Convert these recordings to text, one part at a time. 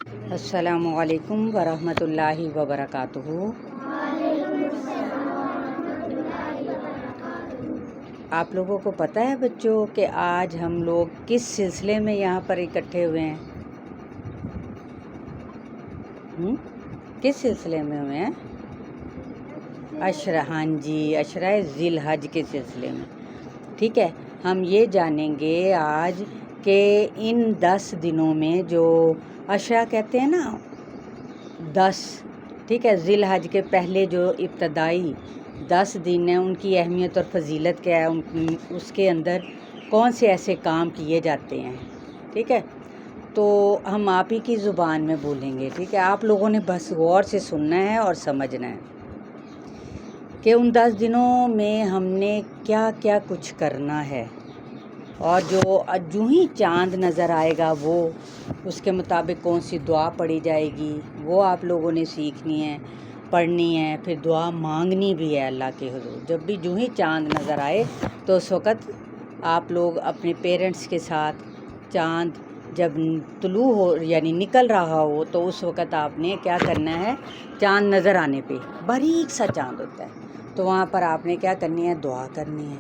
السلام علیکم ورحمۃ اللہ وبرکاتہ۔ آپ لوگوں کو پتہ ہے بچوں کہ آج ہم لوگ کس سلسلے میں یہاں پر اکٹھے ہوئے ہیں؟ کس سلسلے میں ہوئے ہیں؟ ہاں جی، عشرہ ذی الحج کے سلسلے میں۔ ٹھیک ہے، ہم یہ جانیں گے آج کہ ان 10 دنوں میں جو عشرہ کہتے ہیں نا 10، ٹھیک ہے، ذی الحج کے پہلے جو ابتدائی 10 دن ہیں ان کی اہمیت اور فضیلت کیا ہے، اس کے اندر کون سے ایسے کام کیے جاتے ہیں۔ ٹھیک ہے، تو ہم آپ ہی کی زبان میں بولیں گے۔ ٹھیک ہے، آپ لوگوں نے بس غور سے سننا ہے اور سمجھنا ہے کہ ان 10 دنوں میں ہم نے کیا کیا کچھ کرنا ہے، اور جو ہی چاند نظر آئے گا وہ اس کے مطابق کون سی دعا پڑھی جائے گی وہ آپ لوگوں نے سیکھنی ہے، پڑھنی ہے، پھر دعا مانگنی بھی ہے اللہ کے حضور۔ جب بھی جو ہی چاند نظر آئے تو اس وقت آپ لوگ اپنے پیرنٹس کے ساتھ چاند جب طلوع ہو یعنی نکل رہا ہو تو اس وقت آپ نے کیا کرنا ہے، چاند نظر آنے پہ باریک سا چاند ہوتا ہے تو وہاں پر آپ نے کیا کرنی ہے، دعا کرنی ہے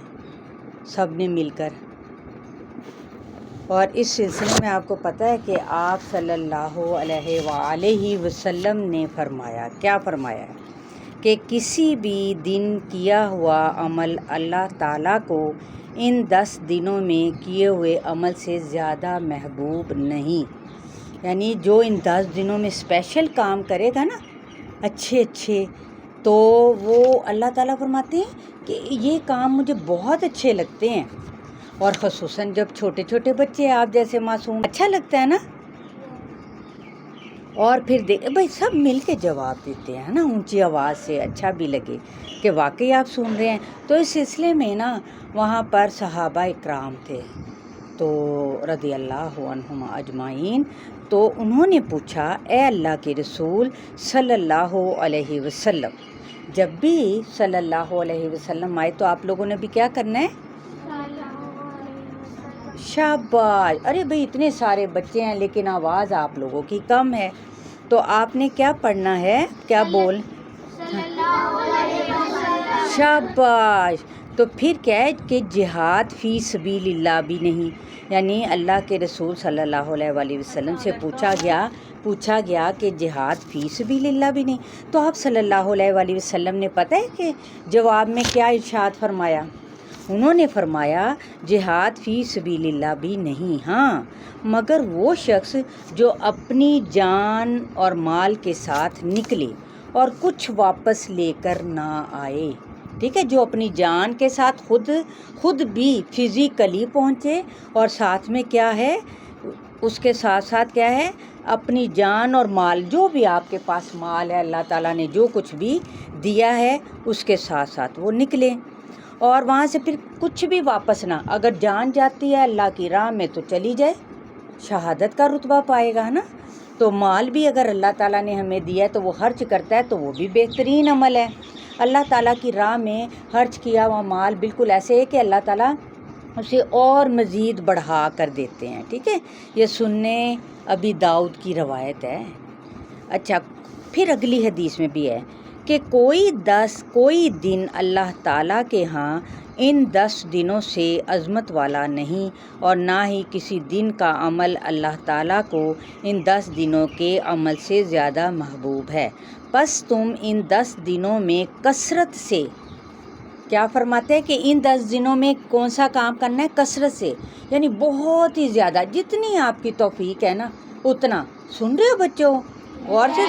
سب نے مل کر۔ اور اس سلسلے میں آپ کو پتہ ہے کہ آپ صلی اللہ علیہ وآلہ وسلم نے فرمایا، کیا فرمایا ہے کہ کسی بھی دن کیا ہوا عمل اللہ تعالیٰ کو ان 10 دنوں میں کیے ہوئے عمل سے زیادہ محبوب نہیں۔ یعنی جو ان 10 دنوں میں اسپیشل کام کرے گا نا اچھے تو وہ اللہ تعالیٰ فرماتے ہیں کہ یہ کام مجھے بہت اچھے لگتے ہیں، اور خصوصاً جب چھوٹے چھوٹے بچے آپ جیسے معصوم اچھا لگتا ہے نا، اور پھر بھائی سب مل کے جواب دیتے ہیں نا اونچی آواز سے، اچھا بھی لگے کہ واقعی آپ سن رہے ہیں۔ تو اس سلسلے میں نا وہاں پر صحابہ اکرام تھے تو رضی اللہ عنہم اجمعین، تو انہوں نے پوچھا اے اللہ کے رسول صلی اللہ علیہ وسلم، جب بھی صلی اللہ علیہ وسلم آئے تو آپ لوگوں نے بھی کیا کرنا ہے، شاباش، ارے بھئی اتنے سارے بچے ہیں لیکن آواز آپ لوگوں کی کم ہے، تو آپ نے کیا پڑھنا ہے، کیا بول، شاباش۔ تو پھر کیا ہے کہ جہاد فی سبیل اللہ بھی نہیں، یعنی اللہ کے رسول صلی اللہ علیہ وآلہ وسلم سے پوچھا گیا کہ جہاد فی سبیل اللہ بھی نہیں، تو آپ صلی اللہ علیہ وآلہ وسلم نے پتہ ہے کہ جواب میں کیا ارشاد فرمایا؟ انہوں نے فرمایا جہاد فی سبیل اللہ بھی نہیں، ہاں مگر وہ شخص جو اپنی جان اور مال کے ساتھ نکلے اور کچھ واپس لے کر نہ آئے۔ ٹھیک ہے، جو اپنی جان کے ساتھ خود بھی فزیکلی پہنچے، اور ساتھ میں کیا ہے، اس کے ساتھ ساتھ کیا ہے، اپنی جان اور مال، جو بھی آپ کے پاس مال ہے اللہ تعالیٰ نے جو کچھ بھی دیا ہے اس کے ساتھ ساتھ وہ نکلے، اور وہاں سے پھر کچھ بھی واپس نہ، اگر جان جاتی ہے اللہ کی راہ میں تو چلی جائے، شہادت کا رتبہ پائے گا نا۔ تو مال بھی اگر اللہ تعالیٰ نے ہمیں دیا ہے تو وہ خرچ کرتا ہے تو وہ بھی بہترین عمل ہے۔ اللہ تعالیٰ کی راہ میں خرچ کیا ہوا مال بالکل ایسے ہے کہ اللہ تعالیٰ اسے اور مزید بڑھا کر دیتے ہیں۔ ٹھیک ہے، یہ سننے ابی داؤد کی روایت ہے۔ اچھا، پھر اگلی حدیث میں بھی ہے کہ کوئی دن اللہ تعالیٰ کے ہاں ان 10 دنوں سے عظمت والا نہیں، اور نہ ہی کسی دن کا عمل اللہ تعالیٰ کو ان 10 دنوں کے عمل سے زیادہ محبوب ہے، پس تم ان 10 دنوں میں کثرت سے، کیا فرماتے ہیں کہ ان 10 دنوں میں کون سا کام کرنا ہے، کثرت سے، یعنی بہت ہی زیادہ، جتنی آپ کی توفیق ہے نا اتنا۔ سن رہے ہو بچوں، غور سے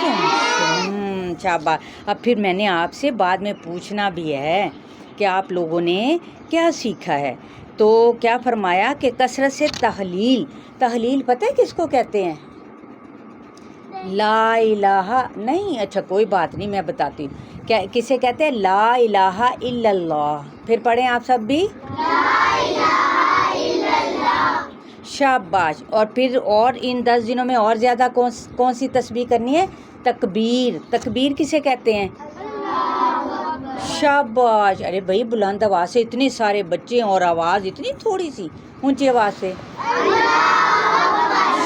شاباش۔ اب پھر میں نے آپ سے بعد میں پوچھنا بھی ہے کہ آپ لوگوں نے کیا سیکھا ہے، تو کیا فرمایا کہ کثرت سے تحلیل پتہ ہے کس کو کہتے ہیں؟ لا الہ نہیں، اچھا کوئی بات نہیں، میں بتاتی ہوں کسے کہتے ہیں، لا الہ الا اللہ۔ پھر پڑھیں آپ سب بھی، لا الہ الا اللہ، شاباش۔ اور پھر اور ان 10 دنوں میں اور زیادہ کون سی تسبیح کرنی ہے، تکبیر کسے کہتے ہیں، شاباش۔ ارے بھائی بلند آواز سے، اتنے سارے بچے اور آواز اتنی تھوڑی سی، اونچی آواز سے،